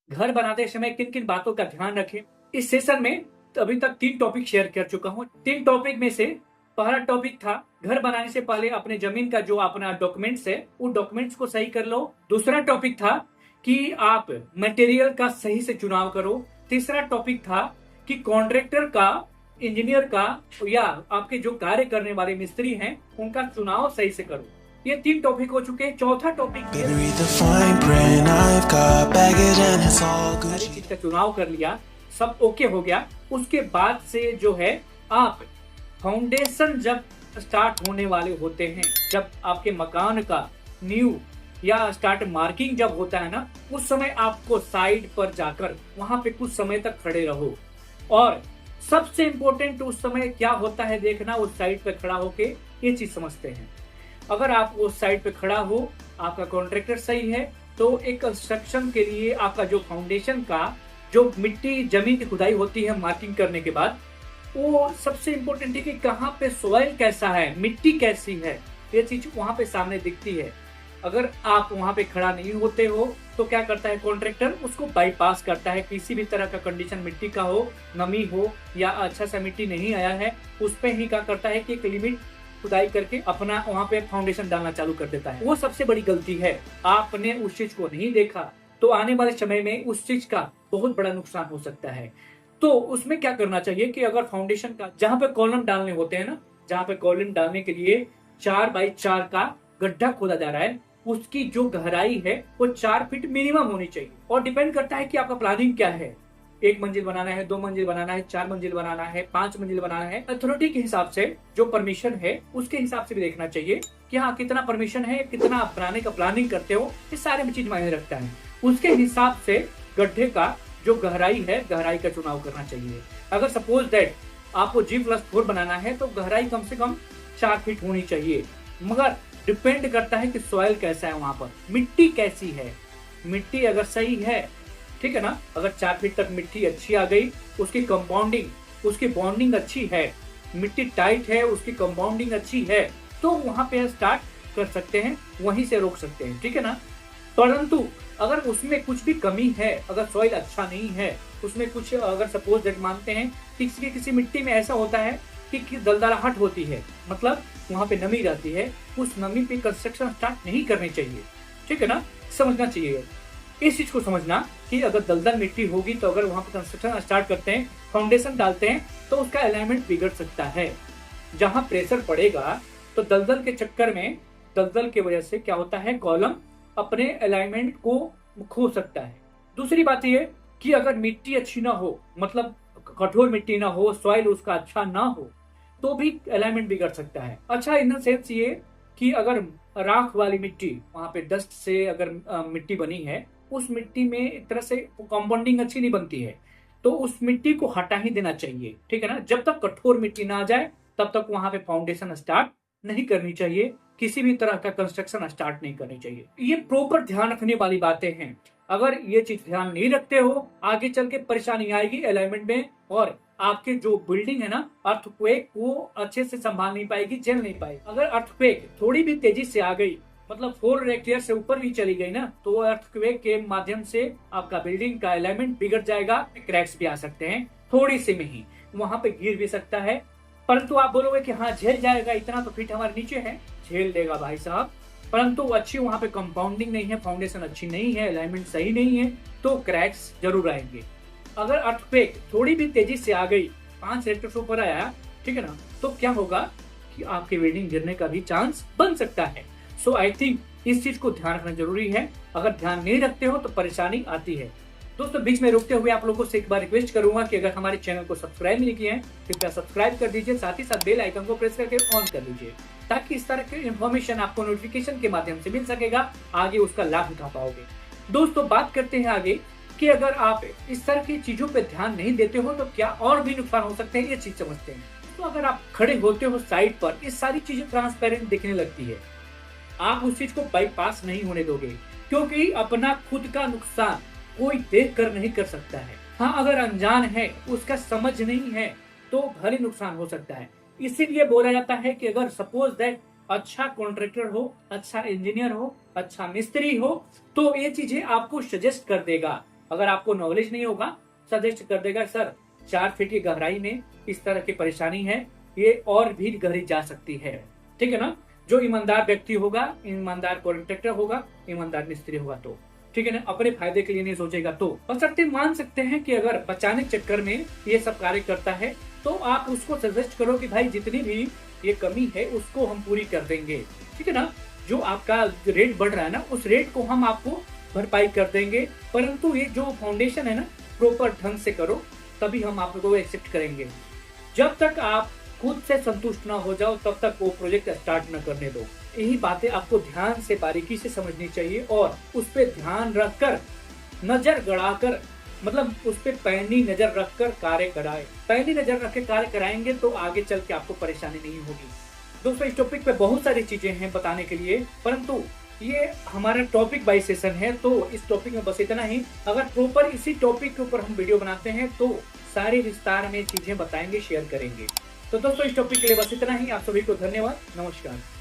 घर बनाते समय किन किन बातों का ध्यान रखें। इस सेशन में अभी तक 3 टॉपिक शेयर कर चुका हूँ। 3 टॉपिक में से पहला टॉपिक था घर बनाने से पहले अपने जमीन का जो अपना डॉक्यूमेंट्स है उन डॉक्यूमेंट्स को सही कर लो। दूसरा टॉपिक था कि आप मटेरियल का सही से चुनाव करो। तीसरा टॉपिक था कि कॉन्ट्रैक्टर का, इंजीनियर का या आपके जो कार्य करने वाले मिस्त्री हैं उनका चुनाव सही से करो। ये 3 टॉपिक हो चुके हैं। चौथा टॉपिक सारी चीज का चुनाव कर लिया, सब ओके हो गया। उसके बाद से जो है आप फाउंडेशन जब स्टार्ट होने वाले होते हैं, जब आपके मकान का न्यू या स्टार्ट मार्किंग जब होता है ना, उस समय आपको साइड पर जाकर वहां पे कुछ समय तक खड़े रहो। और सबसे इंपॉर्टेंट उस समय क्या होता है देखना, उस साइड पे खड़ा होके ये चीज समझते हैं। अगर आप उस साइड पे खड़ा हो, आपका कॉन्ट्रैक्टर सही है, तो एक कंस्ट्रक्शन के लिए आपका जो फाउंडेशन का जो मिट्टी जमीन की खुदाई होती है मार्किंग करने के बाद, वो सबसे इम्पोर्टेंट है कि कहाँ पे सॉइल कैसा है, मिट्टी कैसी है, ये चीज वहां पे सामने दिखती है। अगर आप वहां पे खड़ा नहीं होते हो तो क्या करता है कॉन्ट्रैक्टर, उसको बाईपास करता है। किसी भी तरह का कंडीशन मिट्टी का हो, नमी हो या अच्छा सा मिट्टी नहीं आया है, उस पे ही क्या करता है कि एक लिमिट खुदाई करके अपना वहां पे फाउंडेशन डालना चालू कर देता है। वो सबसे बड़ी गलती है। आपने उस चीज को नहीं देखा तो आने वाले समय में उस चीज का बहुत बड़ा नुकसान हो सकता है। तो उसमें क्या करना चाहिए कि अगर फाउंडेशन का जहां पे कॉलम डालने होते हैं ना, जहां पे कॉलम डालने के लिए 4x4 का गड्ढा खोदा जा रहा है, उसकी जो गहराई है वो 4 फीट मिनिमम होनी चाहिए। और डिपेंड करता है कि आपका प्लानिंग क्या है, 1 मंजिल बनाना है, 2 मंजिल बनाना है, 4 मंजिल बनाना है, 5 मंजिल बनाना है। अथॉरिटी के हिसाब से जो परमिशन है उसके हिसाब से भी देखना चाहिए कि हाँ कितना परमिशन है, कितना आप बनाने का प्लानिंग करते हो, ये सारे चीज मायने रखता है। उसके हिसाब से गड्ढे का जो गहराई है, गहराई का चुनाव करना चाहिए। अगर सपोज दैट आपको G+4 बनाना है तो गहराई कम से कम 4 फीट होनी चाहिए। मगर डिपेंड करता है कि सॉइल कैसा है, वहां पर मिट्टी कैसी है। मिट्टी अगर सही है, ठीक है ना, अगर 4 फीट तक मिट्टी अच्छी आ गई, उसकी कंपाउंडिंग, उसकी बॉन्डिंग अच्छी है, मिट्टी टाइट है, उसकी कंपाउंडिंग अच्छी है, तो वहां पे स्टार्ट कर सकते हैं, वहीं से रोक सकते हैं, ठीक है ना। परंतु अगर उसमें कुछ भी कमी है, अगर सॉइल अच्छा नहीं है, उसमें कुछ अगर सपोज दैट मानते हैं कि किसी मिट्टी में ऐसा होता है कि दलदलाहट होती है, मतलब वहां पे नमी रहती है, उस नमी पे कंस्ट्रक्शन स्टार्ट नहीं करनी चाहिए, ठीक है ना। समझना चाहिए इस चीज को, समझना कि अगर दलदल मिट्टी होगी तो अगर वहां पर कंस्ट्रक्शन स्टार्ट करते हैं, फाउंडेशन डालते हैं, तो उसका अलाइनमेंट बिगड़ सकता है। जहां प्रेशर पड़ेगा तो दलदल के चक्कर में, दलदल की वजह से क्या होता है, कॉलम अपने अलाइनमेंट को खो सकता है। दूसरी बात यह कि अगर मिट्टी अच्छी ना हो, मतलब कठोर मिट्टी ना हो, सॉइल उसका अच्छा ना हो, तो भी अलाइनमेंट बिगड़ सकता है। अच्छा इन द सेंस ये कि अगर राख वाली मिट्टी, वहां पे डस्ट से अगर मिट्टी बनी है, उस मिट्टी में एक तरह से कंपाउंडिंग अच्छी नहीं बनती है, तो उस मिट्टी को हटा ही देना चाहिए, ठीक है ना। जब तक कठोर मिट्टी ना आ जाए तब तक वहां पे फाउंडेशन स्टार्ट नहीं करनी चाहिए, किसी भी तरह का कंस्ट्रक्शन स्टार्ट नहीं करनी चाहिए। ये प्रॉपर ध्यान रखने वाली बातें हैं। अगर ये चीज ध्यान नहीं रखते हो, आगे चल के परेशानी आएगी अलाइनमेंट में, और आपके जो बिल्डिंग है ना, अर्थक्वेक वो अच्छे से संभाल नहीं पाएगी, झेल नहीं पाएगी। अगर अर्थक्वेक थोड़ी भी तेजी से आ गई, मतलब 4 रेक्टियर से ऊपर भी चली गई ना, तो अर्थक्वेक के माध्यम से आपका बिल्डिंग का अलाइनमेंट बिगड़ जाएगा, क्रैक्स भी आ सकते हैं, थोड़ी सी में ही वहां पे गिर भी सकता है। परंतु आप बोलोगे कि हाँ झेल जाएगा, इतना तो फीट हमारे नीचे है, झेल लेगा भाई साहब। परंतु अच्छी वहां पे कंपाउंडिंग नहीं है, फाउंडेशन अच्छी नहीं है, अलाइनमेंट सही नहीं है, तो क्रैक्स जरूर आएंगे। अगर अर्थक्वेक थोड़ी भी तेजी से आ गई, 5 रेक्टर से ऊपर आया, ठीक है ना, तो क्या होगा कि आपकी बिल्डिंग गिरने का भी चांस बन सकता है। सो आई थिंक इस चीज को ध्यान रखना जरूरी है। अगर ध्यान नहीं रखते हो तो परेशानी आती है। दोस्तों बीच में रुकते हुए आप लोगों से एक बार रिक्वेस्ट करूंगा कि अगर हमारे चैनल को सब्सक्राइब नहीं किए हैं, कृपया सब्सक्राइब कर दीजिए, साथ ही साथ बेल आइकन को प्रेस करके ऑन कर लीजिए, ताकि इस तरह की इन्फॉर्मेशन आपको नोटिफिकेशन के माध्यम से मिल सकेगा, आगे उसका लाभ उठा पाओगे। दोस्तों बात करते हैं आगे कि अगर आप इस तरह की चीजों पे ध्यान नहीं देते हो तो क्या और भी नुकसान हो सकते हैं, ये चीज समझते हैं। तो अगर आप खड़े होते हो साइड पर, ये सारी चीजें ट्रांसपेरेंट दिखने लगती है, आप उस चीज को बाईपास नहीं होने दोगे, क्योंकि अपना खुद का नुकसान कोई देख कर नहीं कर सकता है। हाँ अगर अनजान है, उसका समझ नहीं है, तो भले नुकसान हो सकता है। इसीलिए बोला जाता है कि अगर सपोज दैट अच्छा कॉन्ट्रैक्टर हो, अच्छा इंजीनियर हो, अच्छा मिस्त्री हो, तो ये चीजें आपको सजेस्ट कर देगा अगर आपको नॉलेज नहीं होगा, सजेस्ट कर देगा सर 4 फीट की गहराई में इस तरह की परेशानी है, ये और भी गहरी जा सकती है। ठीक है ना। जो ईमानदार व्यक्ति होगा, ईमानदार कॉन्ट्रैक्टर होगा, ईमानदार मिस्त्री होगा तो ठीक है ना, अपने फायदे के लिए नहीं सोचेगा तो। और सकते मान सकते हैं कि अगर बचाने के चक्कर में ये सब कार्य करता है तो आप उसको सजेस्ट करो कि भाई जितनी भी ये कमी है उसको हम पूरी कर देंगे। ठीक है ना। जो आपका रेट बढ़ रहा है ना, उस रेट को हम आपको भरपाई कर देंगे, परंतु ये जो फाउंडेशन है ना प्रॉपर ढंग से करो, तभी हम आपको एक्सेप्ट करेंगे। जब तक आप खुद से संतुष्ट ना हो जाओ तब तक वो प्रोजेक्ट स्टार्ट न करने दो। यही बातें आपको ध्यान से बारीकी से समझनी चाहिए और उस पर ध्यान रखकर, नजर गड़ाकर, मतलब उस पर पैनी नजर रखकर कार्य कराए। पैनी नजर रख के कार्य कराएंगे तो आगे चल के आपको परेशानी नहीं होगी। दोस्तों, इस टॉपिक पे बहुत सारी चीजें हैं बताने के लिए, परंतु ये हमारा टॉपिक बाय सेशन है तो इस टॉपिक में बस इतना ही। अगर प्रॉपर इसी टॉपिक के ऊपर हम वीडियो बनाते हैं तो सारी विस्तार में चीजें बताएंगे, शेयर करेंगे। तो दोस्तों, इस टॉपिक के लिए बस इतना ही। आप सभी को धन्यवाद। नमस्कार।